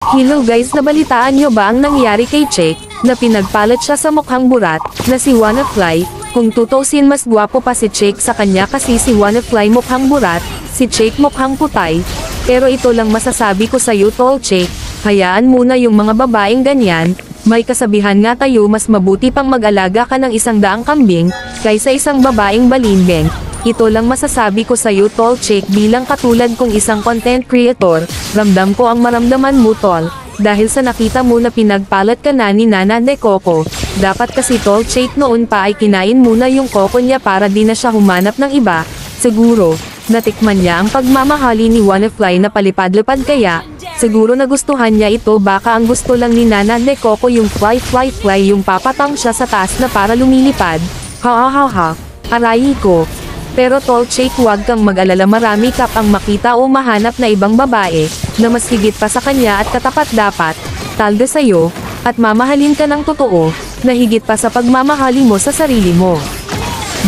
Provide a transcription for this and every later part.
Hello guys, nabalitaan nyo ba ang nangyari kay Check, na pinagpalat siya sa mukhang burat, na si Wannafly? Kung tutusin mas gwapo pa si Check sa kanya kasi si Wannafly mukhang burat, si Check mukhang putay. Pero ito lang masasabi ko sa'yo tol Check, hayaan muna yung mga babaeng ganyan, may kasabihan nga tayo mas mabuti pang mag-alaga ka ng 100 kambing, kaysa isang babaeng balimbing. Ito lang masasabi ko sa'yo tol Check bilang katulad kong isang content creator, ramdam ko ang maramdaman mo tol, dahil sa nakita mo na pinagpalat ka na ni Nana de Coco, dapat kasi tol Check noon pa ay kinain muna yung coco niya para di na siya humanap ng iba, siguro, natikman niya ang pagmamahali ni Wannafly na palipad-lipad kaya, siguro nagustuhan niya ito baka ang gusto lang ni Nana de Coco yung fly yung papatang siya sa taas na para lumilipad, ha, aray ko. Pero tol Check huwag kang mag-alala marami ka pang makita o mahanap na ibang babae, na mas higit pa sa kanya at katapat dapat, talde sa'yo, at mamahalin ka ng totoo, na higit pa sa pagmamahali mo sa sarili mo.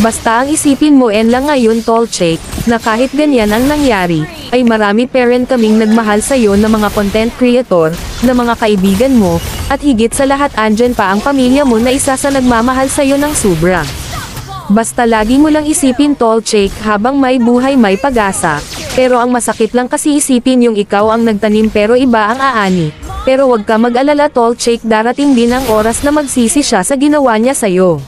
Basta ang isipin mo lang ngayon tol Check, na kahit ganyan ang nangyari, ay marami parent kaming nagmahal sa'yo na mga content creator, na mga kaibigan mo, at higit sa lahat andyan pa ang pamilya mo na isa sa nagmamahal sa'yo ng sobra. Basta lagi mo lang isipin tol Check habang may buhay may pag-asa, pero ang masakit lang kasi isipin yung ikaw ang nagtanim pero iba ang aani. Pero wag ka mag-alala tol Check darating din ang oras na magsisi siya sa ginawa niya sa'yo.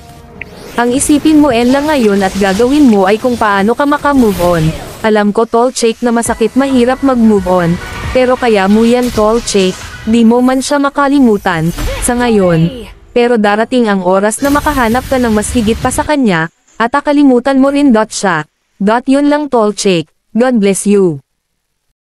Ang isipin mo lang ngayon at gagawin mo ay kung paano ka maka-move on. Alam ko tol Check na masakit mahirap mag-move on, pero kaya mo yan tol Check, di mo man siya makalimutan, sa ngayon. Pero darating ang oras na makahanap ka ng mas higit pa sa kanya, at akalimutan mo rin siya. Yun lang tol Check, God bless you.